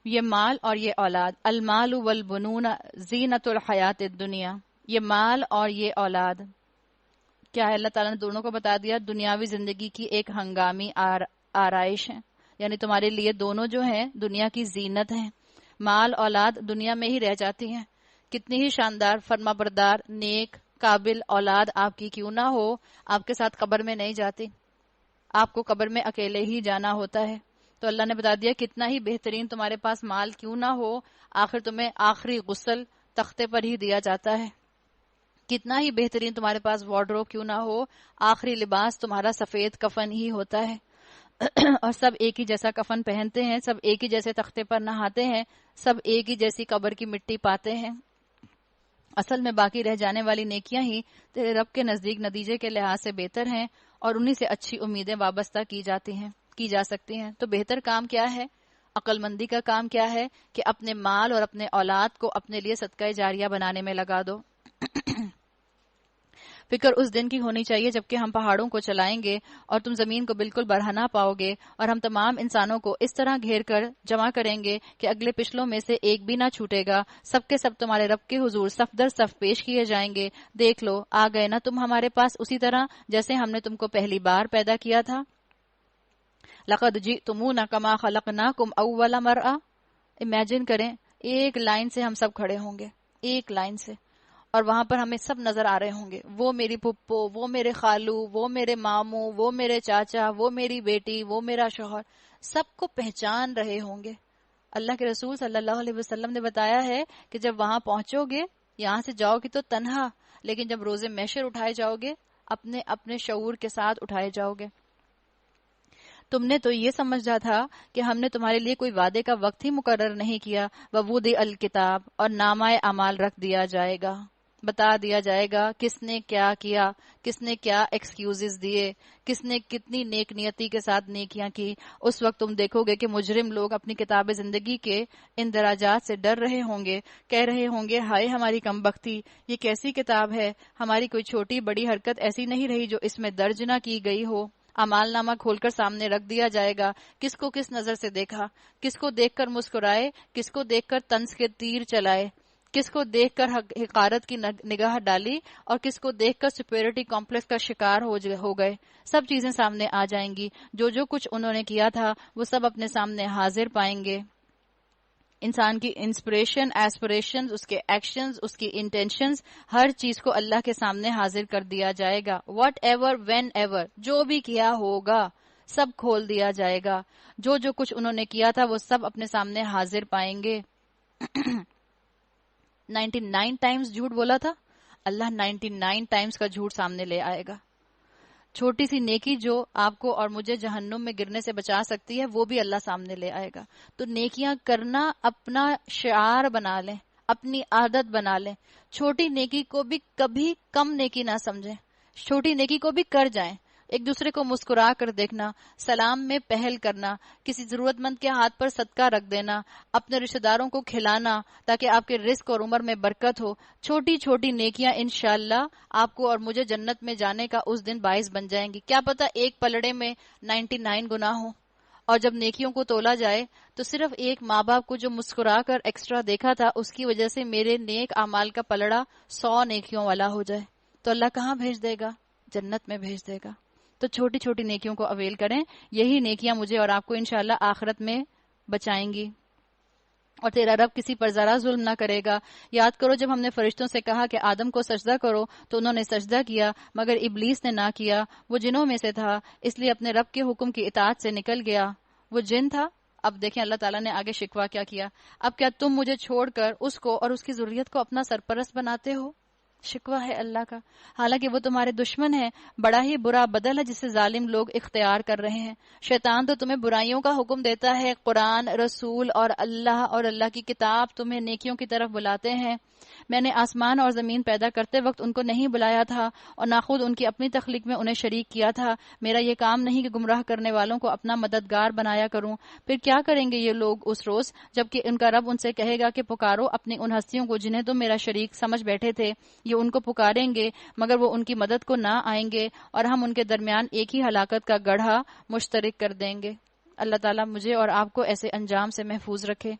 یہ مال اور یہ اولاد، المال والبنون زینت الحیات الدنیا، یہ مال اور یہ اولاد کیا ہے؟ اللہ تعالیٰ نے دونوں کو بتا دیا دنیاوی زندگی کی ایک ہنگامی آرائش ہے، یعنی تمہارے لیے دونوں جو ہیں دنیا کی زینت ہیں۔ مال اولاد دنیا میں ہی رہ جاتی ہیں، کتنی ہی شاندار فرما بردار نیک قابل اولاد آپ کی کیوں نہ ہو، آپ کے ساتھ قبر میں نہیں جاتی، آپ کو قبر میں اکیلے ہی جانا ہوتا ہے۔ تو اللہ نے بتا دیا کتنا ہی بہترین تمہارے پاس مال کیوں نہ ہو، آخر تمہیں آخری غسل تختے پر ہی دیا جاتا ہے۔ کتنا ہی بہترین تمہارے پاس وارڈروب کیوں نہ ہو، آخری لباس تمہارا سفید کفن ہی ہوتا ہے۔ اور سب ایک ہی جیسا کفن پہنتے ہیں، سب ایک ہی جیسے تختے پر نہاتے ہیں، سب ایک ہی جیسی قبر کی مٹی پاتے ہیں۔ اصل میں باقی رہ جانے والی نیکیاں ہی تیرے رب کے نزدیک نتیجے کے لحاظ سے بہتر ہیں، اور انہی سے اچھی امیدیں وابستہ کی جا سکتی ہیں۔ تو بہتر کام کیا ہے؟ عقل مندی کا کام کیا ہے کہ اپنے مال اور اپنے اولاد کو اپنے لیے صدقہ جاریہ بنانے میں لگا دو۔ فکر اس دن کی ہونی چاہیے جبکہ ہم پہاڑوں کو چلائیں گے اور تم زمین کو بالکل برہنہ پاؤ گے، اور ہم تمام انسانوں کو اس طرح گھیر کر جمع کریں گے کہ اگلے پچھلوں میں سے ایک بھی نہ چھوٹے گا، سب کے سب تمہارے رب کے حضور صف در صف پیش کیے جائیں گے۔ دیکھ لو آ گئے نا تم ہمارے پاس اسی طرح جیسے ہم نے تم کو پہلی بار پیدا کیا تھا۔ لقد جئتمونا کما خلقناکم اول مرہ، امیجن کریں ایک لائن سے ہم سب کھڑے ہوں گے، ایک لائن سے، اور وہاں پر ہمیں سب نظر آ رہے ہوں گے، وہ میری پھپھو، وہ میرے خالو، وہ میرے ماموں، وہ میرے چاچا، وہ میری بیٹی، وہ میرا شوہر، سب کو پہچان رہے ہوں گے۔ اللہ کے رسول صلی اللہ علیہ وسلم نے بتایا ہے کہ جب وہاں پہنچو گے، یہاں سے جاؤ گے تو تنہا، لیکن جب روز محشر اٹھائے جاؤ گے اپنے اپنے شعور کے ساتھ اٹھائے جاؤ گے۔ تم نے تو یہ سمجھا تھا کہ ہم نے تمہارے لیے کوئی وعدے کا وقت ہی مقرر نہیں کیا، وَوُضِعَ الکتاب، اور نامہ اعمال رکھ دیا جائے گا، بتا دیا جائے گا کس نے کیا کیا، کس نے کیا ایکسکیوزز دیے، کس نے کتنی نیک نیتی کے ساتھ نیکیاں کی۔ اس وقت تم دیکھو گے کہ مجرم لوگ اپنی کتاب زندگی کے اندراجات سے ڈر رہے ہوں گے، کہہ رہے ہوں گے ہائے ہماری کمبختی، یہ کیسی کتاب ہے، ہماری کوئی چھوٹی بڑی حرکت ایسی نہیں رہی جو اس میں درج نہ کی گئی ہو۔ اعمال نامہ کھول کر سامنے رکھ دیا جائے گا، کس کو کس نظر سے دیکھا، کس کو دیکھ کر مسکرائے، کس کو دیکھ کر طنز کے تیر چلائے، کس کو دیکھ کر حقارت کی نگاہ ڈالی، اور کس کو دیکھ کر سپیریٹی کمپلیکس کا شکار ہو گئے۔ سب چیزیں سامنے آ جائیں گی، جو کچھ انہوں نے کیا تھا وہ سب اپنے سامنے حاضر پائیں گے۔ انسان کی انسپریشن، ایسپریشنز، اس کے ایکشنز، اس کی انٹینشنز، ہر چیز کو اللہ کے سامنے حاضر کر دیا جائے گا۔ واٹ ایور وین ایور، جو بھی کیا ہوگا سب کھول دیا جائے گا، جو کچھ انہوں نے کیا تھا وہ سب اپنے سامنے حاضر پائیں گے۔ 99 ٹائمز جھوٹ بولا تھا، اللہ 99 ٹائمز کا جھوٹ سامنے لے آئے گا۔ چھوٹی سی نیکی جو آپ کو اور مجھے جہنم میں گرنے سے بچا سکتی ہے وہ بھی اللہ سامنے لے آئے گا۔ تو نیکیاں کرنا اپنا شعار بنا لیں، اپنی عادت بنا لیں۔ چھوٹی نیکی کو بھی کبھی کم نیکی نہ سمجھیں، چھوٹی نیکی کو بھی کر جائیں۔ ایک دوسرے کو مسکرا کر دیکھنا، سلام میں پہل کرنا، کسی ضرورت مند کے ہاتھ پر صدقہ رکھ دینا، اپنے رشتہ داروں کو کھلانا تاکہ آپ کے رزق اور عمر میں برکت ہو۔ چھوٹی چھوٹی نیکیاں انشاءاللہ آپ کو اور مجھے جنت میں جانے کا اس دن باعث بن جائیں گی۔ کیا پتہ ایک پلڑے میں 99 گناہ ہوں، اور جب نیکیوں کو تولا جائے تو صرف ایک ماں باپ کو جو مسکرا کر ایکسٹرا دیکھا تھا اس کی وجہ سے میرے نیک اعمال کا پلڑا 100 نیکیوں والا ہو جائے، تو اللہ کہاں بھیج دے گا؟ جنت میں بھیج دے گا۔ تو چھوٹی چھوٹی نیکیوں کو اویل کریں، یہی نیکیاں مجھے اور آپ کو انشاءاللہ آخرت میں بچائیں گی، اور تیرا رب کسی پر ذرا ظلم نہ کرے گا۔ یاد کرو جب ہم نے فرشتوں سے کہا کہ آدم کو سجدہ کرو تو انہوں نے سجدہ کیا، مگر ابلیس نے نہ کیا، وہ جنوں میں سے تھا، اس لیے اپنے رب کے حکم کی اطاعت سے نکل گیا، وہ جن تھا۔ اب دیکھیں اللہ تعالیٰ نے آگے شکوہ کیا کیا، اب کیا تم مجھے چھوڑ کر اس کو اور اس کی ذریت کو اپنا سرپرست بناتے ہو؟ شکوہ ہے اللہ کا، حالانکہ وہ تمہارے دشمن ہیں۔ بڑا ہی برا بدل ہے جسے ظالم لوگ اختیار کر رہے ہیں۔ شیطان تو تمہیں برائیوں کا حکم دیتا ہے، قرآن، رسول اور اللہ کی کتاب تمہیں نیکیوں کی طرف بلاتے ہیں۔ میں نے آسمان اور زمین پیدا کرتے وقت ان کو نہیں بلایا تھا، اور نہ خود ان کی اپنی تخلیق میں انہیں شریک کیا تھا۔ میرا یہ کام نہیں کہ گمراہ کرنے والوں کو اپنا مددگار بنایا کروں۔ پھر کیا کریں گے یہ لوگ اس روز جبکہ ان کا رب ان سے کہے گا کہ پکارو اپنی ان ہستیوں کو جنہیں تم میرا شریک سمجھ بیٹھے تھے۔ یہ ان کو پکاریں گے مگر وہ ان کی مدد کو نہ آئیں گے، اور ہم ان کے درمیان ایک ہی ہلاکت کا گڑھا مشترک کر دیں گے۔ اللہ تعالیٰ مجھے اور آپ کو ایسے انجام سے محفوظ رکھے۔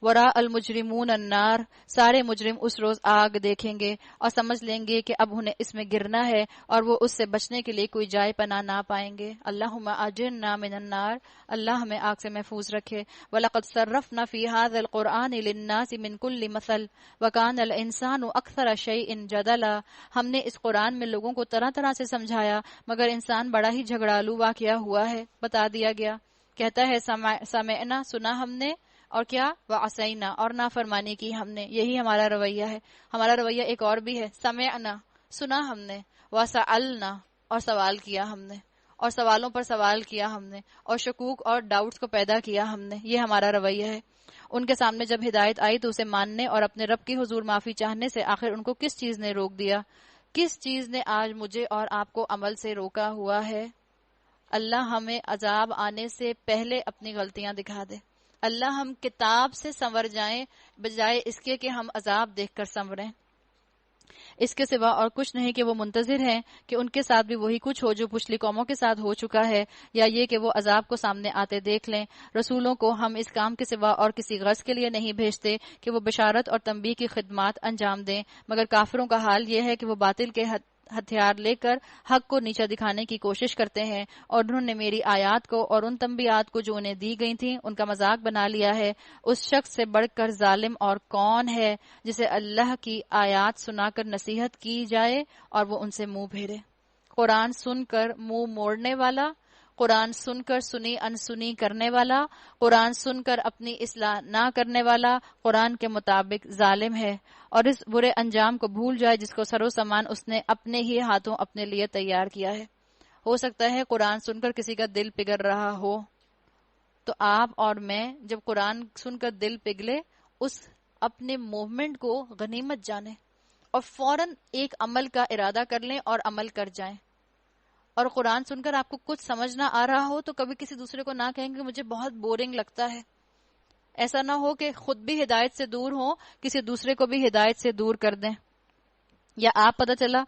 ورا المجرمون النار، سارے مجرم اس روز آگ دیکھیں گے اور سمجھ لیں گے کہ اب انہیں اس میں گرنا ہے اور وہ اس سے بچنے کے لیے کوئی جائے پناہ نہ پائیں گے۔ اللہم اجرنا من النار، اللہ ہمیں آگ سے محفوظ رکھے۔ وَلَقَدْ صَرَّفْنَا فِي هَذَا الْقُرْآنِ لِلنَّاسِ مِنْ كُلِّ مَثَلٍ وَكَانَ الْإِنسَانُ أَكْثَرَ شَيْءٍ جَدَلًا، ہم نے اس قرآن میں لوگوں کو طرح طرح سے سمجھایا مگر انسان بڑا ہی جھگڑالو واقعہ ہوا ہے۔ بتا دیا گیا، کہتا ہے سمعنا، سنا ہم نے، اور کیا، وعصینا، اور نافرمانی کی ہم نے۔ یہی ہمارا رویہ ہے۔ ہمارا رویہ ایک اور بھی ہے، سمعنا، سنا ہم نے، وسألنا، اور سوال کیا ہم نے، اور سوالوں پر سوال کیا ہم نے، اور شکوک اور ڈاؤٹس کو پیدا کیا ہم نے۔ یہ ہمارا رویہ ہے۔ ان کے سامنے جب ہدایت آئی تو اسے ماننے اور اپنے رب کی حضور معافی چاہنے سے آخر ان کو کس چیز نے روک دیا؟ کس چیز نے آج مجھے اور آپ کو عمل سے روکا ہوا ہے؟ اللہ ہمیں عذاب آنے سے پہلے اپنی غلطیاں دکھا دے۔ اللہ ہم کتاب سے سنور جائیں بجائے اس کے کہ ہم عذاب دیکھ کر سنوریں۔ اس کے سوا اور کچھ نہیں کہ وہ منتظر ہیں کہ ان کے ساتھ بھی وہی کچھ ہو جو پچھلی قوموں کے ساتھ ہو چکا ہے، یا یہ کہ وہ عذاب کو سامنے آتے دیکھ لیں۔ رسولوں کو ہم اس کام کے سوا اور کسی غرض کے لیے نہیں بھیجتے کہ وہ بشارت اور تنبیہ کی خدمات انجام دیں، مگر کافروں کا حال یہ ہے کہ وہ باطل کے ہتھیار لے کر حق کو نیچا دکھانے کی کوشش کرتے ہیں، اور انہوں نے میری آیات کو اور ان تنبیہات کو جو انہیں دی گئی تھیں ان کا مذاق بنا لیا ہے۔ اس شخص سے بڑھ کر ظالم اور کون ہے جسے اللہ کی آیات سنا کر نصیحت کی جائے اور وہ ان سے منہ پھیرے۔ قرآن سن کر منہ موڑنے والا، قرآن سن کر سنی انسنی کرنے والا، قرآن سن کر اپنی اصلاح نہ کرنے والا قرآن کے مطابق ظالم ہے، اور اس برے انجام کو بھول جائے جس کو سر و سامان اس نے اپنے ہی ہاتھوں اپنے لیے تیار کیا ہے۔ ہو سکتا ہے قرآن سن کر کسی کا دل پگھل رہا ہو، تو آپ اور میں جب قرآن سن کر دل پگھلے اس اپنے موومنٹ کو غنیمت جانیں اور فوراً ایک عمل کا ارادہ کر لیں اور عمل کر جائیں۔ اور قرآن سن کر آپ کو کچھ سمجھ نہ آ رہا ہو تو کبھی کسی دوسرے کو نہ کہیں کہ مجھے بہت بورنگ لگتا ہے۔ ایسا نہ ہو کہ خود بھی ہدایت سے دور ہوں، کسی دوسرے کو بھی ہدایت سے دور کر دیں۔ یا آپ پتہ چلا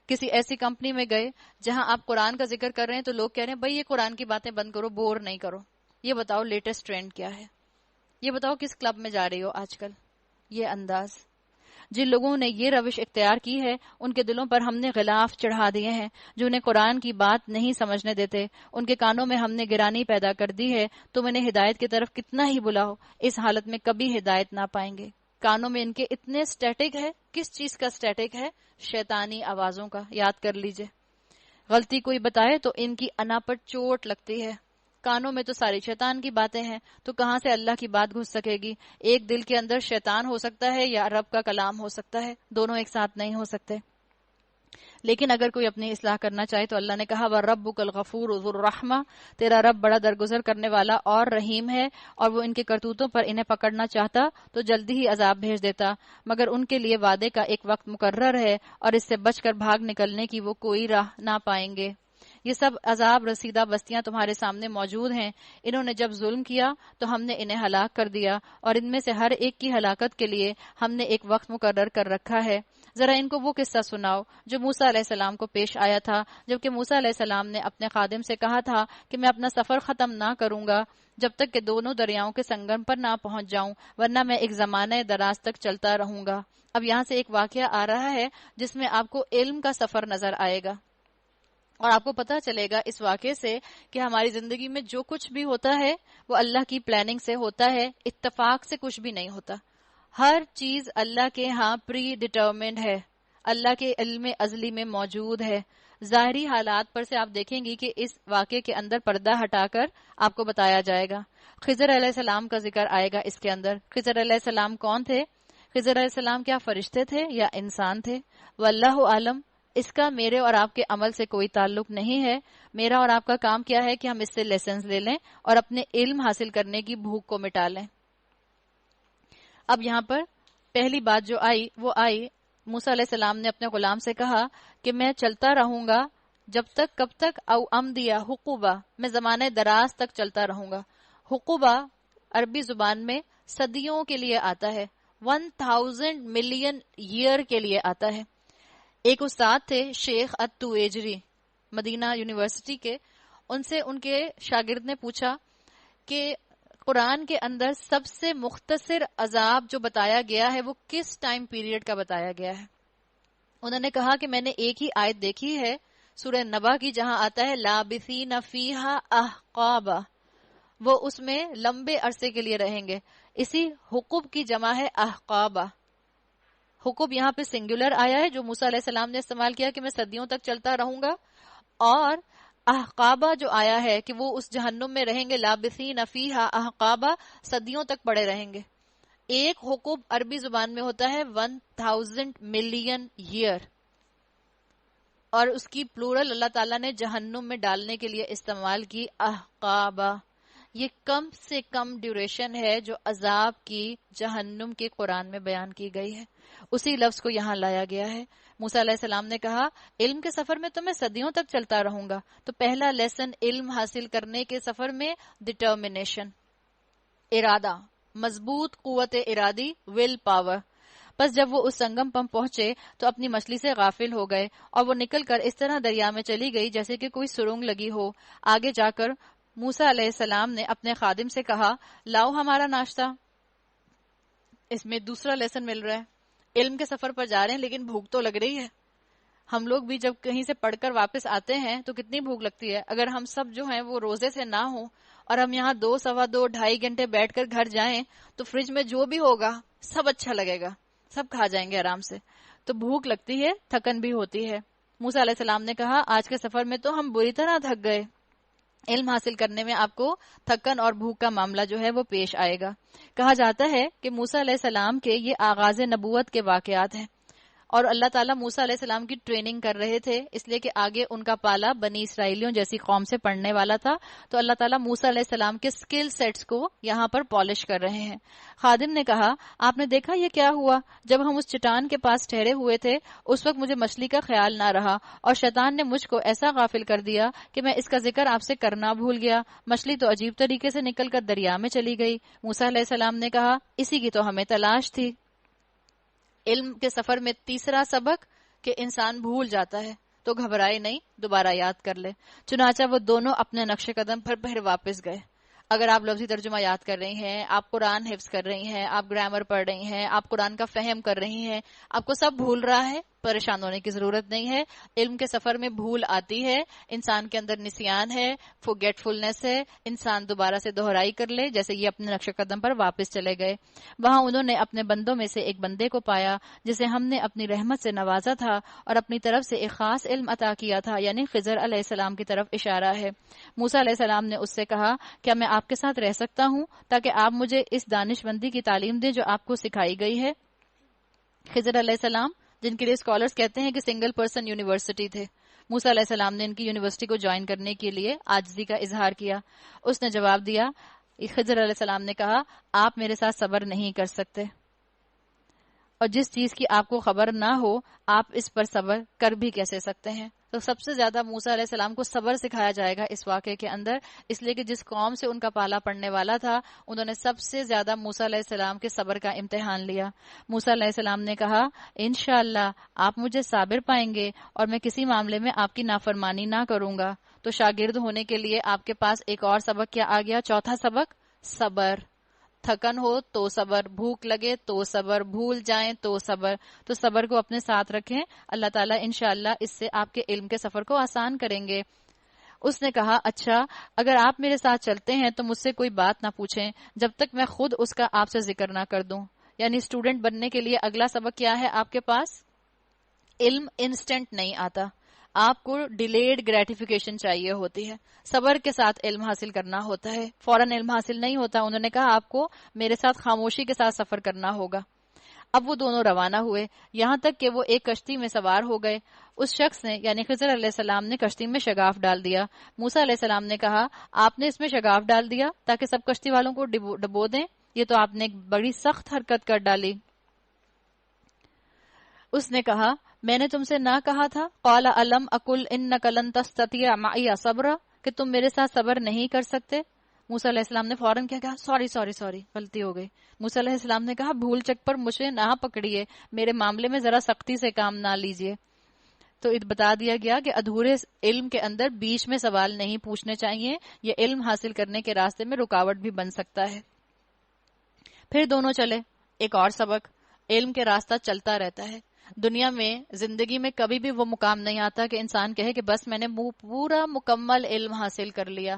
کسی ایسی کمپنی میں گئے جہاں آپ قرآن کا ذکر کر رہے ہیں تو لوگ کہہ رہے ہیں بھائی یہ قرآن کی باتیں بند کرو، بور نہیں کرو، یہ بتاؤ لیٹسٹ ٹرینڈ کیا ہے، یہ بتاؤ کس کلب میں جا رہی ہو آج کل۔ یہ انداز، جن لوگوں نے یہ روش اختیار کی ہے ان کے دلوں پر ہم نے غلاف چڑھا دیے ہیں جو انہیں قرآن کی بات نہیں سمجھنے دیتے، ان کے کانوں میں ہم نے گرانی پیدا کر دی ہے، تم انہیں ہدایت کی طرف کتنا ہی بلاؤ اس حالت میں کبھی ہدایت نہ پائیں گے۔ کانوں میں ان کے اتنے سٹیٹک ہے، کس چیز کا سٹیٹک ہے؟ شیطانی آوازوں کا۔ یاد کر لیجئے، غلطی کوئی بتائے تو ان کی انا پر چوٹ لگتی ہے۔ کانوں میں تو ساری شیطان کی باتیں ہیں، تو کہاں سے اللہ کی بات گھس سکے گی؟ ایک دل کے اندر شیطان ہو سکتا ہے یا رب کا کلام ہو سکتا ہے، دونوں ایک ساتھ نہیں ہو سکتے۔ لیکن اگر کوئی اپنی اصلاح کرنا چاہے تو اللہ نے کہا وَرَبُّكَ الْغَفُورُ ذُو الرَّحْمَةِ، تیرا رب بڑا درگزر کرنے والا اور رحیم ہے، اور وہ ان کے کرتوتوں پر انہیں پکڑنا چاہتا تو جلدی ہی عذاب بھیج دیتا، مگر ان کے لیے وعدے کا ایک وقت مقرر ہے اور اس سے بچ کر بھاگ نکلنے کی وہ کوئی راہ نہ پائیں گے۔ یہ سب عذاب رسیدہ بستیاں تمہارے سامنے موجود ہیں، انہوں نے جب ظلم کیا تو ہم نے انہیں ہلاک کر دیا، اور ان میں سے ہر ایک کی ہلاکت کے لیے ہم نے ایک وقت مقرر کر رکھا ہے۔ ذرا ان کو وہ قصہ سناؤ جو موسیٰ علیہ السلام کو پیش آیا تھا، جبکہ موسیٰ علیہ السلام نے اپنے خادم سے کہا تھا کہ میں اپنا سفر ختم نہ کروں گا جب تک کہ دونوں دریاؤں کے سنگم پر نہ پہنچ جاؤں، ورنہ میں ایک زمانہ دراز تک چلتا رہوں گا۔ اب یہاں سے ایک واقعہ آ رہا ہے جس میں آپ کو علم کا سفر نظر آئے گا، اور آپ کو پتہ چلے گا اس واقعے سے کہ ہماری زندگی میں جو کچھ بھی ہوتا ہے وہ اللہ کی پلاننگ سے ہوتا ہے، اتفاق سے کچھ بھی نہیں ہوتا۔ ہر چیز اللہ کے ہاں پری ڈٹرمنڈ ہے، اللہ کے علم ازلی میں موجود ہے۔ ظاہری حالات پر سے آپ دیکھیں گی کہ اس واقعے کے اندر پردہ ہٹا کر آپ کو بتایا جائے گا۔ خضر علیہ السلام کا ذکر آئے گا اس کے اندر۔ خضر علیہ السلام کون تھے؟ خضر علیہ السلام کیا فرشتے تھے یا انسان تھے؟ واللہ عالم، اس کا میرے اور آپ کے عمل سے کوئی تعلق نہیں ہے۔ میرا اور آپ کا کام کیا ہے کہ ہم اس سے لیسنز لے لیں اور اپنے علم حاصل کرنے کی بھوک کو مٹا لیں۔ اب یہاں پر پہلی بات جو آئی وہ آئی، موسیٰ علیہ السلام نے اپنے غلام سے کہا کہ میں چلتا رہوں گا جب تک، کب تک؟ او امدیا حقوبہ، میں زمانے دراز تک چلتا رہوں گا۔ حقوبہ عربی زبان میں صدیوں کے لیے آتا ہے، 1000 ملین ایئر کے لیے آتا ہے۔ ایک استاد تھے شیخ التویجری مدینہ یونیورسٹی کے، ان سے ان کے شاگرد نے پوچھا کہ قرآن کے اندر سب سے مختصر عذاب جو بتایا گیا ہے وہ کس ٹائم پیریڈ کا بتایا گیا ہے؟ انہوں نے کہا کہ میں نے ایک ہی آیت دیکھی ہے سورہ نبا کی، جہاں آتا ہے لابثین فیہا احقابا، وہ اس میں لمبے عرصے کے لیے رہیں گے. اسی حقوب کی جمع ہے احقابا. حقوب یہاں پہ سنگولر آیا ہے جو موسیٰ علیہ السلام نے استعمال کیا کہ میں صدیوں تک چلتا رہوں گا، اور احقابہ جو آیا ہے کہ وہ اس جہنم میں رہیں گے، لابثین فیہا احقابہ، صدیوں تک پڑے رہیں گے. ایک حقوب عربی زبان میں ہوتا ہے 1000 ملین ایئر، اور اس کی پلورل اللہ تعالیٰ نے جہنم میں ڈالنے کے لیے استعمال کی احقابہ. یہ کم سے کم ڈیوریشن ہے جو عذاب کی جہنم کے قرآن میں بیان کی گئی ہے، اسی لفظ کو یہاں لایا گیا ہے. موسیٰ علیہ السلام نے کہا علم کے سفر میں تو میں صدیوں تک چلتا رہوں گا. تو پہلا لیسن علم حاصل کرنے کے سفر میں ڈٹرمنیشن، ارادہ، مضبوط قوت ارادی، ول پاور. بس جب وہ اس سنگم پمپ پہنچے تو اپنی مچھلی سے غافل ہو گئے اور وہ نکل کر اس طرح دریا میں چلی گئی جیسے کہ کوئی سرنگ لگی ہو. آگے جا کر موسیٰ علیہ السلام نے اپنے خادم سے کہا لاؤ ہمارا ناشتہ. اس میں دوسرا لیسن مل رہا ہے. علم کے سفر پر جا رہے ہیں لیکن بھوک تو لگ رہی ہے. ہم لوگ بھی جب کہیں سے پڑھ کر واپس آتے ہیں تو کتنی بھوک لگتی ہے. اگر ہم سب جو ہیں وہ روزے سے نہ ہوں اور ہم یہاں 2 سوا 2 2.5 گھنٹے بیٹھ کر گھر جائیں تو فریج میں جو بھی ہوگا سب اچھا لگے گا، سب کھا جائیں گے آرام سے. تو بھوک لگتی ہے، تھکن بھی ہوتی ہے. موسیٰ علیہ السلام نے کہا آج کے سفر میں تو ہم بری طرح تھک گئے. علم حاصل کرنے میں آپ کو تھکن اور بھوک کا معاملہ جو ہے وہ پیش آئے گا. کہا جاتا ہے کہ موسیٰ علیہ السلام کے یہ آغاز نبوت کے واقعات ہیں، اور اللہ تعالیٰ موسیٰ علیہ السلام کی ٹریننگ کر رہے تھے اس لیے کہ آگے ان کا پالا بنی اسرائیلیوں جیسی قوم سے پڑھنے والا تھا. تو اللہ تعالیٰ موسیٰ علیہ السلام کے سکل سیٹس کو یہاں پر پالش کر رہے ہیں. خادم نے کہا آپ نے دیکھا یہ کیا ہوا؟ جب ہم اس چٹان کے پاس ٹھہرے ہوئے تھے اس وقت مجھے مچھلی کا خیال نہ رہا اور شیطان نے مجھ کو ایسا غافل کر دیا کہ میں اس کا ذکر آپ سے کرنا بھول گیا. مچھلی تو عجیب طریقے سے نکل کر دریا میں چلی گئی. موسیٰ علیہ السلام نے کہا اسی کی تو ہمیں تلاش تھی. علم کے سفر میں تیسرا سبق کہ انسان بھول جاتا ہے تو گھبرائے نہیں، دوبارہ یاد کر لے. چنانچہ وہ دونوں اپنے نقش قدم پر پھر واپس گئے. اگر آپ لفظی ترجمہ یاد کر رہی ہیں، آپ قرآن حفظ کر رہی ہیں، آپ گرامر پڑھ رہی ہیں، آپ قرآن کا فہم کر رہی ہیں، آپ کو سب بھول رہا ہے، پریشان ہونے کی ضرورت نہیں ہے. علم کے سفر میں بھول آتی ہے، انسان کے اندر نسیان ہے، فورگیٹفلنس ہے، انسان دوبارہ سے دہرائی کر لے. جیسے یہ اپنے نقش قدم پر واپس چلے گئے. وہاں انہوں نے اپنے بندوں میں سے ایک بندے کو پایا جسے ہم نے اپنی رحمت سے نوازا تھا اور اپنی طرف سے ایک خاص علم عطا کیا تھا، یعنی خضر علیہ السلام کی طرف اشارہ ہے. موسیٰ علیہ السلام نے اس سے کہا کیا میں آپ کے ساتھ رہ سکتا ہوں تاکہ آپ مجھے اس دانش مندی کی تعلیم دیں جو آپ کو سکھائی گئی ہے؟ خضر علیہ السلام جن کے لیے اسکالرز کہتے ہیں کہ سنگل پرسن یونیورسٹی تھے، موسیٰ علیہ السلام نے ان کی یونیورسٹی کو جوائن کرنے کے لیے عاجزی کا اظہار کیا. اس نے جواب دیا، خضر علیہ السلام نے کہا آپ میرے ساتھ صبر نہیں کر سکتے، اور جس چیز کی آپ کو خبر نہ ہو آپ اس پر صبر کر بھی کیسے سکتے ہیں؟ تو سب سے زیادہ موسیٰ علیہ السلام کو صبر سکھایا جائے گا اس واقعے کے اندر، اس لیے کہ جس قوم سے ان کا پالا پڑنے والا تھا انہوں نے سب سے زیادہ موسیٰ علیہ السلام کے صبر کا امتحان لیا. موسیٰ علیہ السلام نے کہا انشاءاللہ آپ مجھے صابر پائیں گے اور میں کسی معاملے میں آپ کی نافرمانی نہ کروں گا. تو شاگرد ہونے کے لیے آپ کے پاس ایک اور سبق کیا آ گیا؟ چوتھا سبق صبر. تھکن ہو تو صبر، بھوک لگے تو صبر، بھول جائیں تو صبر. تو صبر کو اپنے ساتھ رکھیں، اللہ تعالیٰ انشاءاللہ اس سے آپ کے علم کے سفر کو آسان کریں گے. اس نے کہا اچھا اگر آپ میرے ساتھ چلتے ہیں تو مجھ سے کوئی بات نہ پوچھیں جب تک میں خود اس کا آپ سے ذکر نہ کر دوں. یعنی اسٹوڈنٹ بننے کے لیے اگلا سبق کیا ہے آپ کے پاس؟ علم انسٹنٹ نہیں آتا، آپ کو ڈیلیڈ گریٹیفیکیشن چاہیے ہوتی ہے. صبر کے ساتھ علم حاصل کرنا ہوتا ہے، فوراً علم حاصل نہیں ہوتا. انہوں نے کہا آپ کو میرے ساتھ خاموشی کے ساتھ سفر کرنا ہوگا. اب وہ دونوں روانہ ہوئے یہاں تک کہ وہ ایک کشتی میں سوار ہو گئے. اس شخص نے یعنی خضر علیہ السلام نے کشتی میں شگاف ڈال دیا. موسیٰ علیہ السلام نے کہا آپ نے اس میں شگاف ڈال دیا تاکہ سب کشتی والوں کو ڈبو دیں؟ یہ تو آپ نے ایک بڑی سخت حرکت کر ڈالی. اس نے کہا میں نے تم سے نہ کہا تھا قال الم اقل انک لن تستطیع معی صبرا، کہ تم میرے ساتھ صبر نہیں کر سکتے؟ موسیٰ علیہ السلام نے فوراً کیا کہا سوری غلطی ہو گئی. موسیٰ علیہ السلام نے کہا بھول چک پر مجھے نہ پکڑیے، میرے معاملے میں ذرا سختی سے کام نہ لیجیے. تو بتا دیا گیا کہ ادھورے علم کے اندر بیچ میں سوال نہیں پوچھنے چاہیے، یہ علم حاصل کرنے کے راستے میں رکاوٹ بھی بن سکتا ہے۔ پھر دونوں چلے۔ ایک اور سبق، علم کے راستہ چلتا رہتا ہے۔ دنیا میں زندگی میں کبھی بھی وہ مقام نہیں آتا کہ انسان کہے کہ بس میں نے پورا مکمل علم حاصل کر لیا۔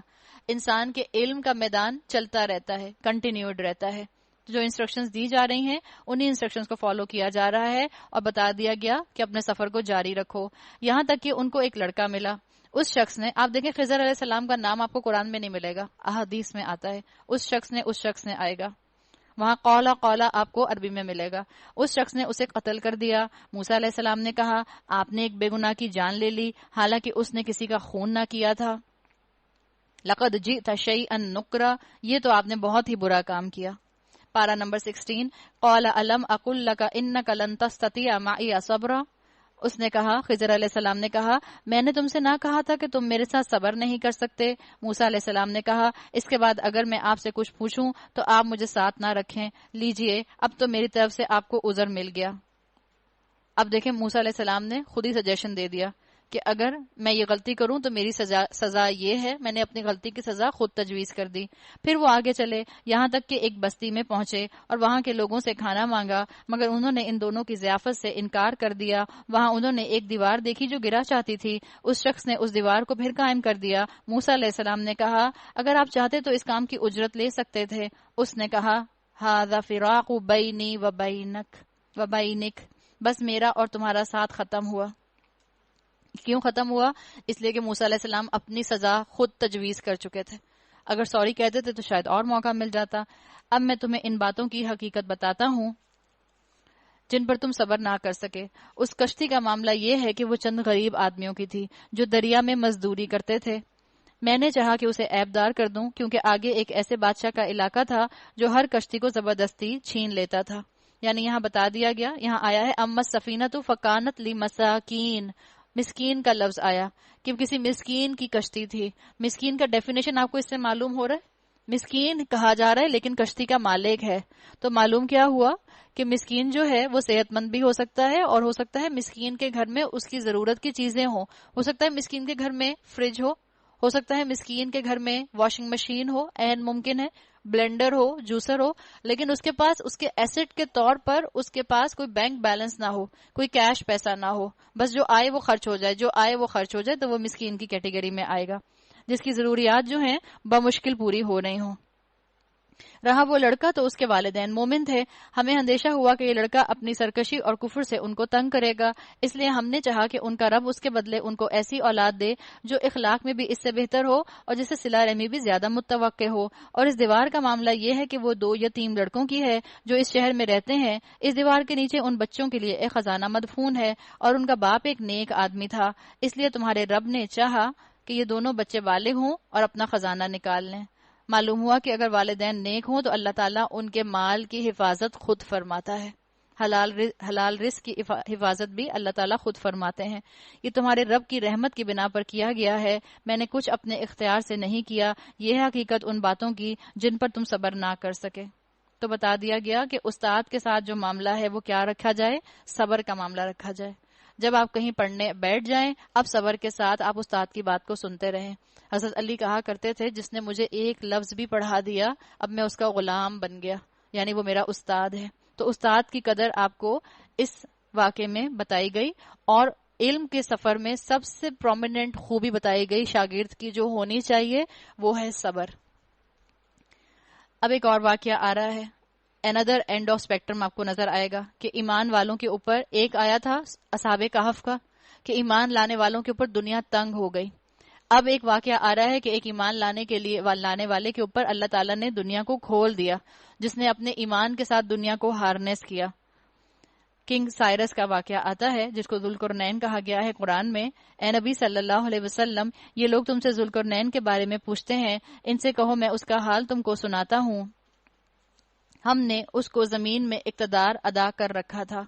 انسان کے علم کا میدان چلتا رہتا ہے، کنٹینیوڈ رہتا ہے۔ جو انسٹرکشنز دی جا رہی ہیں انہی انسٹرکشنز کو فالو کیا جا رہا ہے، اور بتا دیا گیا کہ اپنے سفر کو جاری رکھو، یہاں تک کہ ان کو ایک لڑکا ملا۔ اس شخص نے، آپ دیکھیں خضر علیہ السلام کا نام آپ کو قرآن میں نہیں ملے گا، احادیث میں آتا ہے، اس شخص نے آئے گا، وہاں قولا قولا آپ کو عربی میں ملے گا۔ اس شخص نے اسے قتل کر دیا۔ موسیٰ علیہ السلام نے کہا آپ نے ایک بے گناہ کی جان لے لی، حالانکہ اس نے کسی کا خون نہ کیا تھا۔ لقد جئت شیئا نکرا، یہ تو آپ نے بہت ہی برا کام کیا۔ پارہ نمبر 16، قال الم اقل لک انک لن تستطیع معی صبرا، اس نے کہا، خضر علیہ السلام نے کہا میں نے تم سے نہ کہا تھا کہ تم میرے ساتھ صبر نہیں کر سکتے؟ موسیٰ علیہ السلام نے کہا اس کے بعد اگر میں آپ سے کچھ پوچھوں تو آپ مجھے ساتھ نہ رکھیں، لیجئے اب تو میری طرف سے آپ کو عذر مل گیا۔ اب دیکھیں موسیٰ علیہ السلام نے خود ہی سجیشن دے دیا کہ اگر میں یہ غلطی کروں تو میری سزا یہ ہے، میں نے اپنی غلطی کی سزا خود تجویز کر دی۔ پھر وہ آگے چلے، یہاں تک کہ ایک بستی میں پہنچے اور وہاں کے لوگوں سے کھانا مانگا، مگر انہوں نے ان دونوں کی ضیافت سے انکار کر دیا۔ وہاں انہوں نے ایک دیوار دیکھی جو گرا چاہتی تھی، اس شخص نے اس دیوار کو پھر قائم کر دیا۔ موسیٰ علیہ السلام نے کہا اگر آپ چاہتے تو اس کام کی اجرت لے سکتے تھے۔ اس نے کہا ھذا فراق بینی و بینک، بس میرا اور تمہارا ساتھ ختم ہوا۔ کیوں ختم ہوا؟ اس لیے کہ موسیٰ علیہ السلام اپنی سزا خود تجویز کر چکے تھے، اگر سوری کہتے تھے تو شاید اور موقع مل جاتا۔ اب میں تمہیں ان باتوں کی حقیقت بتاتا ہوں جن پر تم صبر نہ کر سکے۔ اس کشتی کا معاملہ یہ ہے کہ وہ چند غریب آدمیوں کی تھی جو دریا میں مزدوری کرتے تھے۔ میں نے چاہا کہ اسے عیب دار کر دوں کیونکہ آگے ایک ایسے بادشاہ کا علاقہ تھا جو ہر کشتی کو زبردستی چھین لیتا تھا۔ یعنی یہاں بتا دیا گیا، یہاں آیا ہے اما السفینۃ فکانت لمساکین، مسکین کا لفظ آیا کہ کسی مسکین کی کشتی تھی۔ مسکین کا ڈیفینیشن آپ کو اس سے معلوم ہو رہا ہے، مسکین کہا جا رہا ہے لیکن کشتی کا مالک ہے، تو معلوم کیا ہوا کہ مسکین جو ہے وہ صحت مند بھی ہو سکتا ہے، اور ہو سکتا ہے مسکین کے گھر میں اس کی ضرورت کی چیزیں ہوں، ہو سکتا ہے مسکین کے گھر میں فریج ہو سکتا ہے مسکین کے گھر میں واشنگ مشین ہو، عین ممکن ہے بلینڈر ہو، جوسر ہو، لیکن اس کے پاس اس کے ایسٹ کے طور پر اس کے پاس کوئی بینک بیلنس نہ ہو، کوئی کیش پیسہ نہ ہو، بس جو آئے وہ خرچ ہو جائے، جو آئے وہ خرچ ہو جائے، تو وہ مسکین کی کیٹیگری میں آئے گا، جس کی ضروریات جو ہیں بمشکل پوری ہو رہی ہوں۔ رہا وہ لڑکا تو اس کے والدین مومن تھے، ہمیں اندیشہ ہوا کہ یہ لڑکا اپنی سرکشی اور کفر سے ان کو تنگ کرے گا، اس لیے ہم نے چاہا کہ ان کا رب اس کے بدلے ان کو ایسی اولاد دے جو اخلاق میں بھی اس سے بہتر ہو اور جسے صلہ رحمی بھی زیادہ متوقع ہو۔ اور اس دیوار کا معاملہ یہ ہے کہ وہ 2 یتیم لڑکوں کی ہے جو اس شہر میں رہتے ہیں۔ اس دیوار کے نیچے ان بچوں کے لیے ایک خزانہ مدفون ہے اور ان کا باپ ایک نیک آدمی تھا، اس لیے تمہارے رب نے چاہا کہ یہ دونوں بچے بالغ ہوں اور اپنا خزانہ نکال لیں۔ معلوم ہوا کہ اگر والدین نیک ہوں تو اللہ تعالیٰ ان کے مال کی حفاظت خود فرماتا ہے، حلال رزق کی حفاظت بھی اللہ تعالیٰ خود فرماتے ہیں۔ یہ تمہارے رب کی رحمت کی بنا پر کیا گیا ہے، میں نے کچھ اپنے اختیار سے نہیں کیا، یہ ہے حقیقت ان باتوں کی جن پر تم صبر نہ کر سکے۔ تو بتا دیا گیا کہ استاد کے ساتھ جو معاملہ ہے وہ کیا رکھا جائے، صبر کا معاملہ رکھا جائے۔ جب آپ کہیں پڑھنے بیٹھ جائیں، اب صبر کے ساتھ آپ استاد کی بات کو سنتے رہیں۔ حضرت علی کہا کرتے تھے جس نے مجھے ایک لفظ بھی پڑھا دیا اب میں اس کا غلام بن گیا، یعنی وہ میرا استاد ہے۔ تو استاد کی قدر آپ کو اس واقعے میں بتائی گئی، اور علم کے سفر میں سب سے پرومیننٹ خوبی بتائی گئی شاگرد کی جو ہونی چاہیے وہ ہے صبر۔ اب ایک اور واقعہ آ رہا ہے، another end of spectrum آپ کو نظر آئے گا کہ ایمان والوں کے اوپر ایک آیا تھا اصحاب کہف کا کہ ایمان لانے والوں کے اوپر دنیا تنگ ہو گئی۔ اب ایک واقعہ آ رہا ہے کہ ایک ایمان لانے والے کے اوپر اللہ تعالیٰ نے دنیا کو کھول دیا، جس نے اپنے ایمان کے ساتھ دنیا کو ہارنیس کیا۔ کنگ سائرس کا واقعہ آتا ہے جس کو ذوالقرنین کہا گیا ہے قرآن میں۔ اے نبی صلی اللہ علیہ وسلم، یہ لوگ تم سے ذوالقرنین کے بارے میں پوچھتے ہیں، ان سے کہو میں اس کا حال تم کو سناتا ہوں۔ ہم نے اس کو زمین میں اقتدار ادا کر رکھا تھا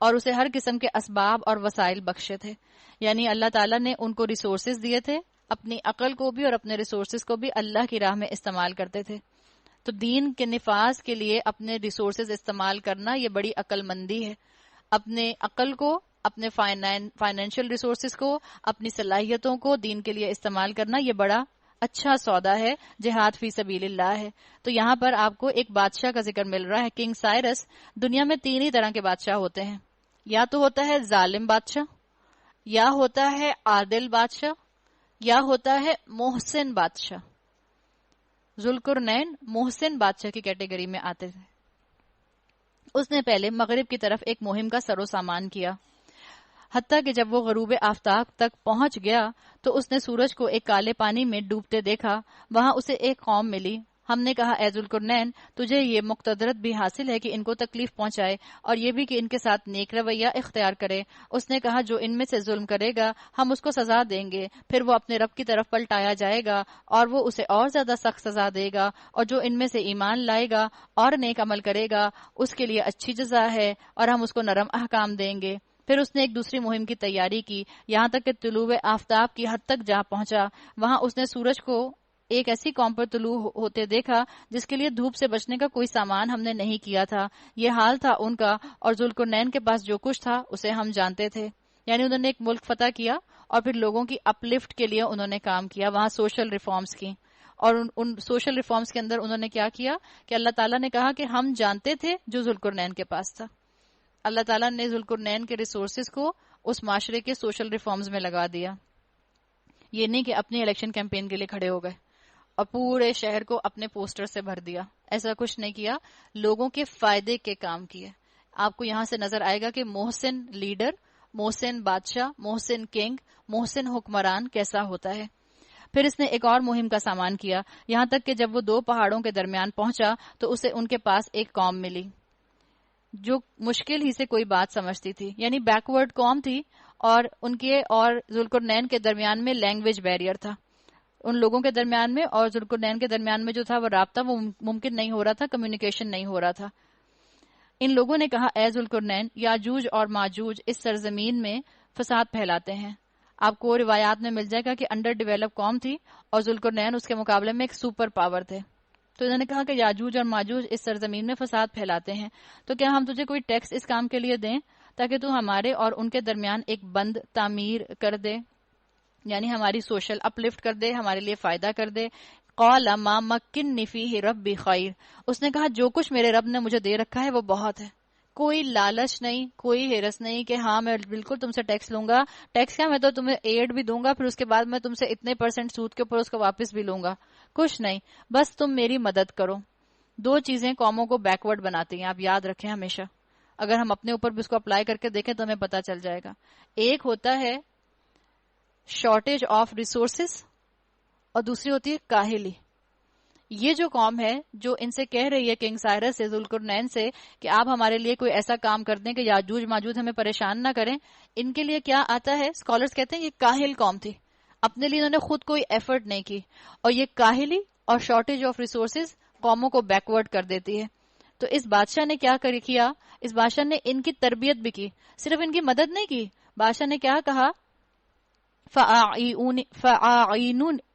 اور اسے ہر قسم کے اسباب اور وسائل بخشے تھے، یعنی اللہ تعالیٰ نے ان کو ریسورسز دیے تھے، اپنی عقل کو بھی اور اپنے ریسورسز کو بھی اللہ کی راہ میں استعمال کرتے تھے۔ تو دین کے نفاذ کے لیے اپنے ریسورسز استعمال کرنا یہ بڑی عقل مندی ہے، اپنے عقل کو اپنے فائنینشیل ریسورسز کو، اپنی صلاحیتوں کو دین کے لیے استعمال کرنا، یہ بڑا اچھا سودا ہے، جہاد فی سبیل اللہ ہے۔ تو یہاں پر آپ کو ایک بادشاہ کا ذکر مل رہا ہے، کنگ سائرس۔ دنیا میں 3 ہی طرح کے بادشاہ ہوتے ہیں، یا تو ہوتا ہے ظالم بادشاہ، یا ہوتا ہے عادل بادشاہ، یا ہوتا ہے محسن بادشاہ۔ ذوالقرنین محسن بادشاہ کی کیٹیگری میں آتے تھے۔ اس نے پہلے مغرب کی طرف ایک مہم کا سر و سامان کیا، حتیٰ کہ جب وہ غروب آفتاب تک پہنچ گیا تو اس نے سورج کو ایک کالے پانی میں ڈوبتے دیکھا۔ وہاں اسے ایک قوم ملی۔ ہم نے کہا، اے ذوالقرنین، تجھے یہ مقتدرت بھی حاصل ہے کہ ان کو تکلیف پہنچائے، اور یہ بھی کہ ان کے ساتھ نیک رویہ اختیار کرے۔ اس نے کہا، جو ان میں سے ظلم کرے گا ہم اس کو سزا دیں گے، پھر وہ اپنے رب کی طرف پلٹایا جائے گا اور وہ اسے اور زیادہ سخت سزا دے گا، اور جو ان میں سے ایمان لائے گا اور نیک عمل کرے گا اس کے لیے اچھی جزا ہے، اور ہم اس کو نرم احکام دیں گے۔ پھر اس نے ایک دوسری مہم کی تیاری کی، یہاں تک کہ طلوع آفتاب کی حد تک جا پہنچا۔ وہاں اس نے سورج کو ایک ایسی قوم پر طلوع ہوتے دیکھا جس کے لیے دھوپ سے بچنے کا کوئی سامان ہم نے نہیں کیا تھا۔ یہ حال تھا ان کا، اور ذوالقرنین کے پاس جو کچھ تھا اسے ہم جانتے تھے۔ یعنی انہوں نے ایک ملک فتح کیا اور پھر لوگوں کی اپ لفٹ کے لیے انہوں نے کام کیا، وہاں سوشل ریفارمز کی۔ اور ان سوشل ریفارمز کے اندر انہوں نے کیا کیا کہ اللہ تعالیٰ نے کہا کہ ہم جانتے تھے جو ذوالقرنین کے پاس تھا۔ اللہ تعالیٰ نے ذوالقرنین کے ریسورسز کو اس معاشرے کے سوشل ریفارمز میں لگا دیا۔ یہ نہیں کہ اپنی الیکشن کیمپین کے لیے کھڑے ہو گئے اور پورے شہر کو اپنے پوسٹر سے بھر دیا، ایسا کچھ نہیں کیا، لوگوں کے فائدے کے کام کیے۔ آپ کو یہاں سے نظر آئے گا کہ محسن لیڈر، محسن بادشاہ، محسن کنگ، محسن حکمران کیسا ہوتا ہے۔ پھر اس نے ایک اور مہم کا سامان کیا، یہاں تک کہ جب وہ 2 پہاڑوں کے درمیان پہنچا تو اسے ان کے پاس ایک قوم ملی جو مشکل ہی سے کوئی بات سمجھتی تھی، یعنی بیکورڈ قوم تھی، اور ان کے اور ذوالقرنین کے درمیان میں لینگویج بیریئر تھا۔ ان لوگوں کے درمیان میں اور ذوالقرنین کے درمیان میں جو تھا وہ رابطہ وہ ممکن نہیں ہو رہا تھا، کمیونیکیشن نہیں ہو رہا تھا۔ ان لوگوں نے کہا، اے ذوالقرنین، یاجوج اور ماجوج اس سرزمین میں فساد پھیلاتے ہیں۔ آپ کو روایات میں مل جائے گا کہ انڈر ڈیولپ قوم تھی اور ذوالقرنین اس کے مقابلے میں ایک سپر پاور تھے۔ تو انہوں نے کہا کہ یاجوج اور ماجوج اس سرزمین میں فساد پھیلاتے ہیں، تو کیا ہم تجھے کوئی ٹیکس اس کام کے لیے دیں تاکہ تو ہمارے اور ان کے درمیان ایک بند تعمیر کر دے، یعنی ہماری سوشل اپلفٹ کر دے، ہمارے لیے فائدہ کر دے۔ قال ما مکنی فیہ ربی خیر، اس نے کہا جو کچھ میرے رب نے مجھے دے رکھا ہے وہ بہت ہے، کوئی لالچ نہیں، کوئی ہرس نہیں کہ ہاں میں بالکل تم سے ٹیکس لوں گا، ٹیکس کیا، میں تو تمہیں ایڈ بھی دوں گا، پھر اس کے بعد میں تم سے اتنے % سود کے اوپر اس کو واپس بھی لوں گا، کچھ نہیں، بس تم میری مدد کرو۔ 2 چیزیں قوموں کو بیکورڈ بناتی ہیں، آپ یاد رکھیں ہمیشہ، اگر ہم اپنے اوپر بھی اس کو اپلائی کر کے دیکھیں تو ہمیں پتہ چل جائے گا۔ ایک ہوتا ہے شارٹیج آف ریسورسز اور دوسری ہوتی ہے کاہلی۔ یہ جو قوم ہے جو ان سے کہہ رہی ہے کنگ سائرس سے، ذوالقرنین سے، کہ آپ ہمارے لیے کوئی ایسا کام کر دیں کہ یاجوج ماجوج ہمیں پریشان نہ کریں، ان کے لیے کیا آتا ہے، اسکالرز کہتے ہیں یہ کاہل قوم تھی، اپنے لیے انہوں نے خود کوئی ایفرٹ نہیں کی، اور یہ کاہلی اور شارٹیج آف ریسورسز قوموں کو بیکورڈ کر دیتی ہے۔ تو اس بادشاہ نے کیا کیا، اس بادشاہ نے ان کی تربیت بھی کی، صرف ان کی مدد نہیں کی۔ بادشاہ نے کیا کہا،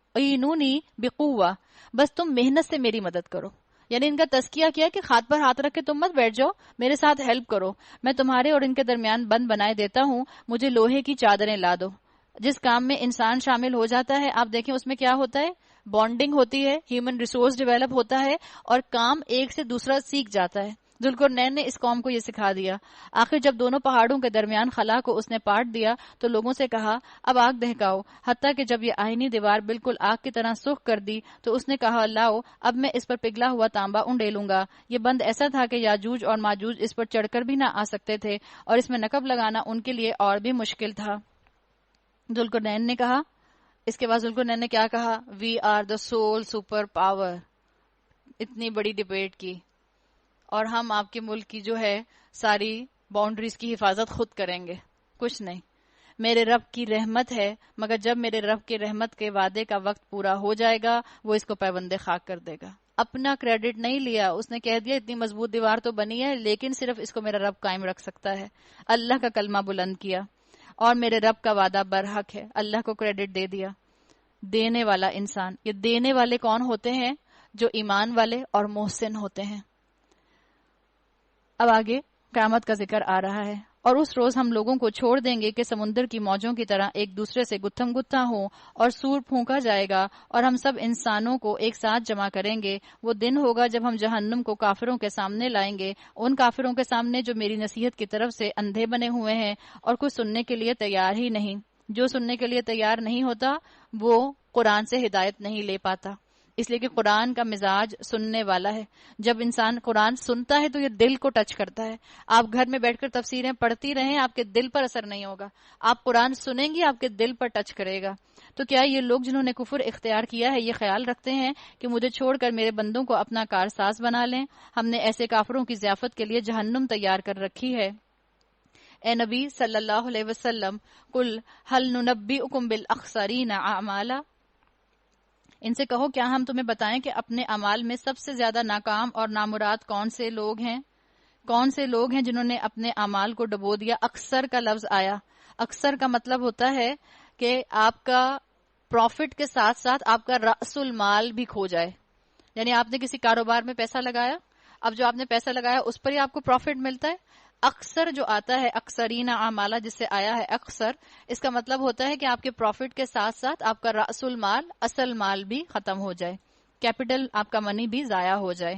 فَأَعِینُونِی بِقُوَّةٍ، بس تم محنت سے میری مدد کرو، یعنی ان کا تزکیہ کیا کہ ہاتھ پر ہاتھ رکھ کے تم مت بیٹھ جاؤ، میرے ساتھ ہیلپ کرو، میں تمہارے اور ان کے درمیان بند بنائے دیتا ہوں، مجھے لوہے کی چادریں لا دو۔ جس کام میں انسان شامل ہو جاتا ہے، آپ دیکھیں اس میں کیا ہوتا ہے، بانڈنگ ہوتی ہے، ہیومن ریسورس ڈیولپ ہوتا ہے، اور کام ایک سے دوسرا سیکھ جاتا ہے۔ ذوالقرنین نے اس قوم کو یہ سکھا دیا۔ آخر جب دونوں پہاڑوں کے درمیان خلا کو اس نے پاٹ دیا تو لوگوں سے کہا، اب آگ دہکاؤ، حتیٰ کہ جب یہ آئینی دیوار بالکل آگ کی طرح سرخ کر دی تو اس نے کہا، لاؤ اب میں اس پر پگھلا ہوا تانبا انڈیلوں گا۔ یہ بند ایسا تھا کہ یاجوج اور ماجوج اس پر چڑھ کر بھی نہ آ سکتے تھے، اور اس میں نقب لگانا ان کے لیے اور بھی مشکل تھا۔ ذوالقرنین نے کہا، اس کے بعد ذوالقرنین نے کیا کہا، we are the sole superpower, اتنی بڑی ڈیبیٹ کی، اور ہم آپ کے ملک کی جو ہے ساری باؤنڈریز کی حفاظت خود کریں گے، کچھ نہیں، میرے رب کی رحمت ہے، مگر جب میرے رب کی رحمت کے وعدے کا وقت پورا ہو جائے گا وہ اس کو پیوند خاک کر دے گا۔ اپنا کریڈٹ نہیں لیا، اس نے کہہ دیا اتنی مضبوط دیوار تو بنی ہے لیکن صرف اس کو میرا رب قائم رکھ سکتا ہے، اللہ کا کلمہ بلند کیا، اور میرے رب کا وعدہ برحق ہے، اللہ کو کریڈٹ دے دیا۔ دینے والا انسان، یہ دینے والے کون ہوتے ہیں، جو ایمان والے اور محسن ہوتے ہیں۔ اب آگے قیامت کا ذکر آ رہا ہے، اور اس روز ہم لوگوں کو چھوڑ دیں گے کہ سمندر کی موجوں کی طرح ایک دوسرے سے گتھم گتھا ہوں، اور سور پھونکا جائے گا، اور ہم سب انسانوں کو ایک ساتھ جمع کریں گے۔ وہ دن ہوگا جب ہم جہنم کو کافروں کے سامنے لائیں گے، ان کافروں کے سامنے جو میری نصیحت کی طرف سے اندھے بنے ہوئے ہیں اور کچھ سننے کے لیے تیار ہی نہیں۔ جو سننے کے لیے تیار نہیں ہوتا وہ قرآن سے ہدایت نہیں لے پاتا، اس لیے کہ قرآن کا مزاج سننے والا ہے۔ جب انسان قرآن سنتا ہے تو یہ دل کو ٹچ کرتا ہے۔ آپ گھر میں بیٹھ کر تفسیریں پڑھتی رہیں، آپ کے دل پر اثر نہیں ہوگا۔ آپ قرآن سنیں گی، آپ کے دل پر ٹچ کرے گا۔ تو کیا یہ لوگ جنہوں نے کفر اختیار کیا ہے یہ خیال رکھتے ہیں کہ مجھے چھوڑ کر میرے بندوں کو اپنا کارساز بنا لیں؟ ہم نے ایسے کافروں کی ضیافت کے لیے جہنم تیار کر رکھی ہے۔ اے نبی صلی اللہ علیہ وسلم، قل هل ننبئکم بالاخسرین اعمالا، ان سے کہو کیا ہم تمہیں بتائیں کہ اپنے اعمال میں سب سے زیادہ ناکام اور نامراد کون سے لوگ ہیں؟ کون سے لوگ ہیں جنہوں نے اپنے اعمال کو ڈبو دیا؟ اکثر کا لفظ آیا۔ اکثر کا مطلب ہوتا ہے کہ آپ کا پروفٹ کے ساتھ ساتھ آپ کا رأس المال بھی کھو جائے۔ یعنی آپ نے کسی کاروبار میں پیسہ لگایا، اب جو آپ نے پیسہ لگایا اس پر ہی آپ کو پروفٹ ملتا ہے۔ اکثر جو آتا ہے اکثرین اعمالا جس سے آیا ہے اکثر، اس کا مطلب ہوتا ہے کہ آپ کے پروفٹ کے ساتھ ساتھ آپ کا رأس المال، اصل مال بھی ختم ہو جائے، کیپٹل آپ کا منی بھی ضائع ہو جائے۔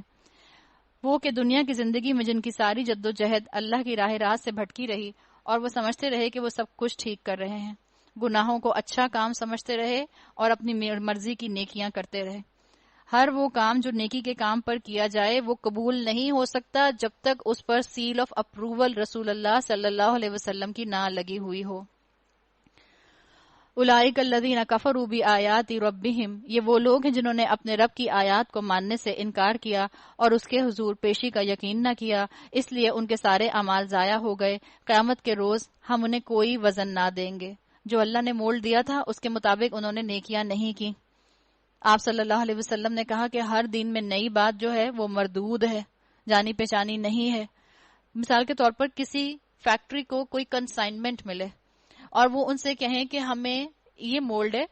وہ کہ دنیا کی زندگی میں جن کی ساری جد و جہد اللہ کی راہ راست سے بھٹکی رہی اور وہ سمجھتے رہے کہ وہ سب کچھ ٹھیک کر رہے ہیں، گناہوں کو اچھا کام سمجھتے رہے اور اپنی مرضی کی نیکیاں کرتے رہے۔ ہر وہ کام جو نیکی کے کام پر کیا جائے وہ قبول نہیں ہو سکتا جب تک اس پر سیل آف اپروول رسول اللہ صلی اللہ علیہ وسلم کی نہ لگی ہوئی ہو۔ اولئک الذین کفروا بآیات ربہم، یہ وہ لوگ ہیں جنہوں نے اپنے رب کی آیات کو ماننے سے انکار کیا اور اس کے حضور پیشی کا یقین نہ کیا، اس لیے ان کے سارے اعمال ضائع ہو گئے۔ قیامت کے روز ہم انہیں کوئی وزن نہ دیں گے۔ جو اللہ نے مول دیا تھا اس کے مطابق انہوں نے نیکیاں نہیں کی۔ آپ صلی اللہ علیہ وسلم نے کہا کہ ہر دن میں نئی بات جو ہے وہ مردود ہے، جانی پہچانی نہیں ہے۔ مثال کے طور پر کسی فیکٹری کو کوئی کنسائنمنٹ ملے اور وہ ان سے کہیں کہ ہمیں یہ مولڈ ہے،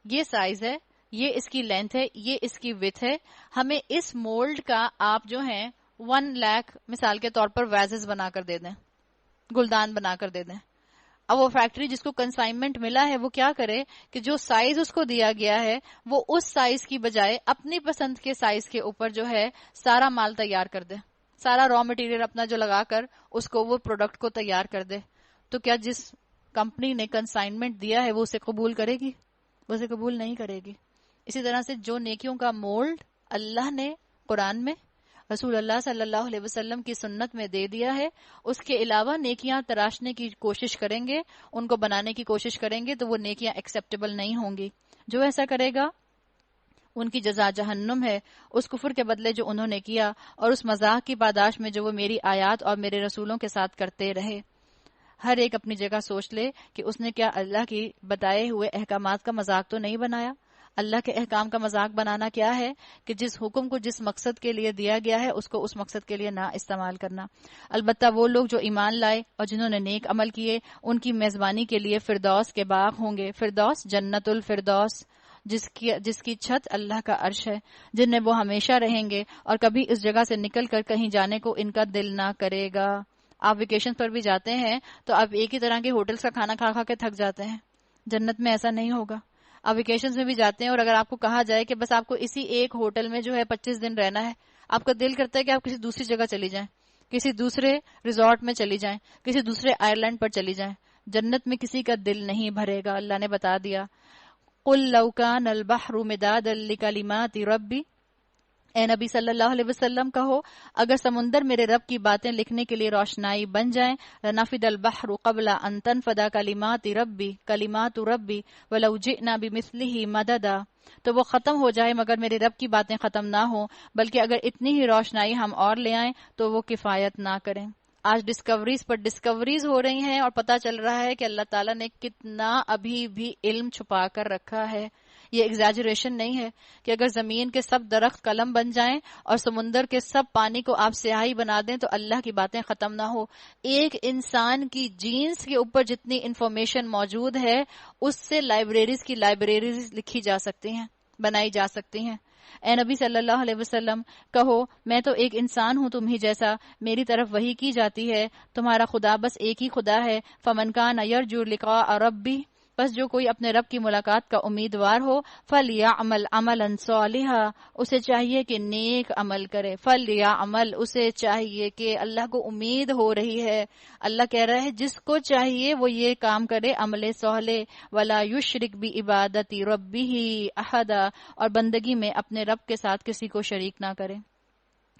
یہ سائز ہے، یہ اس کی لینتھ ہے، یہ اس کی ویڈتھ ہے، ہمیں اس مولڈ کا آپ جو ہیں 1 لاکھ مثال کے طور پر ویزز بنا کر دے دیں، گلدان بنا کر دے دیں۔ اب وہ فیکٹری جس کو کنسائنمنٹ ملا ہے وہ کیا کرے کہ جو سائز اس کو دیا گیا ہے وہ اس سائز کی بجائے اپنی پسند کے سائز کے اوپر جو ہے سارا مال تیار کر دے، سارا را مٹیریل اپنا جو لگا کر اس کو وہ پروڈکٹ کو تیار کر دے۔ تو کیا جس کمپنی نے کنسائنمنٹ دیا ہے وہ اسے قبول کرے گی؟ وہ اسے قبول نہیں کرے گی۔ اسی طرح سے جو نیکیوں کا مولڈ اللہ نے قرآن میں، رسول اللہ صلی اللہ علیہ وسلم کی سنت میں دے دیا ہے، اس کے علاوہ نیکیاں تراشنے کی کوشش کریں گے، ان کو بنانے کی کوشش کریں گے تو وہ نیکیاں ایکسیپٹیبل نہیں ہوں گی۔ جو ایسا کرے گا ان کی جزا جہنم ہے، اس کفر کے بدلے جو انہوں نے کیا اور اس مذاق کی پاداش میں جو وہ میری آیات اور میرے رسولوں کے ساتھ کرتے رہے۔ ہر ایک اپنی جگہ سوچ لے کہ اس نے کیا اللہ کی بتائے ہوئے احکامات کا مذاق تو نہیں بنایا۔ اللہ کے احکام کا مذاق بنانا کیا ہے کہ جس حکم کو جس مقصد کے لیے دیا گیا ہے اس کو اس مقصد کے لیے نہ استعمال کرنا۔ البتہ وہ لوگ جو ایمان لائے اور جنہوں نے نیک عمل کیے ان کی میزبانی کے لیے فردوس کے باغ ہوں گے۔ فردوس جنت الفردوس، جس کی چھت اللہ کا عرش ہے، جن میں وہ ہمیشہ رہیں گے اور کبھی اس جگہ سے نکل کر کہیں جانے کو ان کا دل نہ کرے گا۔ آپ ویکیشن پر بھی جاتے ہیں تو آپ ایک ہی طرح کے ہوٹلز کا کھانا کھا کھا کے تھک جاتے ہیں، جنت میں ایسا نہیں ہوگا۔ آپ ویکیشنز میں بھی جاتے ہیں اور اگر آپ کو کہا جائے کہ بس آپ کو اسی ایک ہوٹل میں جو ہے 25 دن رہنا ہے، آپ کا دل کرتا ہے کہ آپ کسی دوسری جگہ چلی جائیں، کسی دوسرے ریزورٹ میں چلی جائیں، کسی دوسرے آئرلینڈ پر چلی جائیں۔ جنت میں کسی کا دل نہیں بھرے گا۔ اللہ نے بتا دیا، قُل لَوْ كَانَ الْبَحْرُ مِدَادًا لِكَلِمَاتِ رَبِّي، اے نبی صلی اللہ علیہ وسلم کہو اگر سمندر میرے رب کی باتیں لکھنے کے لیے روشنائی بن جائیں، لَنَفِدَ الْبَحْرُ قَبْلَ أَن تَنفَدَ كَلِمَاتُ رَبِّي وَلَوْ جِئْنَا بِمِثْلِهِ مَدَدًا، تو وہ ختم ہو جائے مگر میرے رب کی باتیں ختم نہ ہوں، بلکہ اگر اتنی ہی روشنائی ہم اور لے آئیں تو وہ کفایت نہ کریں۔ آج ڈسکوریز پر ڈسکوریز ہو رہی ہیں اور پتہ چل رہا ہے کہ اللہ تعالیٰ نے کتنا ابھی بھی علم چھپا کر رکھا ہے۔ یہ ایگزیجریشن نہیں ہے کہ اگر زمین کے سب درخت قلم بن جائیں اور سمندر کے سب پانی کو آپ سیاہی بنا دیں تو اللہ کی باتیں ختم نہ ہو۔ ایک انسان کی جینز کے اوپر جتنی انفارمیشن موجود ہے اس سے لائبریریز کی لائبریریز لکھی جا سکتی ہیں، بنائی جا سکتی ہیں۔ اے نبی صلی اللہ علیہ وسلم کہو میں تو ایک انسان ہوں تم ہی جیسا، میری طرف وحی کی جاتی ہے، تمہارا خدا بس ایک ہی خدا ہے۔ فمن کان یرجو لقاء ربہ، بس جو کوئی اپنے رب کی ملاقات کا امیدوار ہو، فلیعمل عملا صالحا، اسے چاہیے کہ نیک عمل کرے۔ فلیعمل، اسے چاہیے کہ اللہ کو امید ہو رہی ہے، اللہ کہہ رہا ہے جس کو چاہیے وہ یہ کام کرے عمل صالح، ولا یشرک بعبادت ربہ احدا، اور بندگی میں اپنے رب کے ساتھ کسی کو شریک نہ کرے۔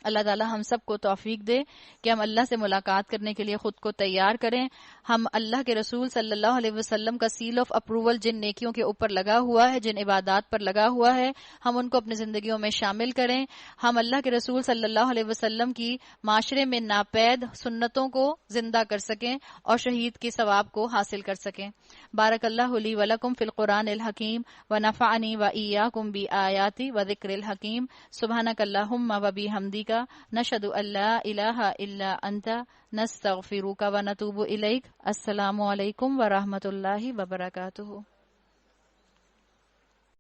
اللہ تعالی ہم سب کو توفیق دے کہ ہم اللہ سے ملاقات کرنے کے لیے خود کو تیار کریں۔ ہم اللہ کے رسول صلی اللہ علیہ وسلم کا سیل آف اپروول جن نیکیوں کے اوپر لگا ہوا ہے، جن عبادات پر لگا ہوا ہے، ہم ان کو اپنی زندگیوں میں شامل کریں۔ ہم اللہ کے رسول صلی اللہ علیہ وسلم کی معاشرے میں ناپید سنتوں کو زندہ کر سکیں اور شہید کے ثواب کو حاصل کر سکیں۔ بارک اللہ لی ولکم فی القرآن الحکیم ونفعنی وإیاکم بآیاتی وذکر الحکیم۔ سبحانک اللہم وبحمدک، نشہد ان لا الہ الا انت، نستغفرک ونتوب الیک۔ السلام علیکم ورحمۃ اللہ وبرکاتہ۔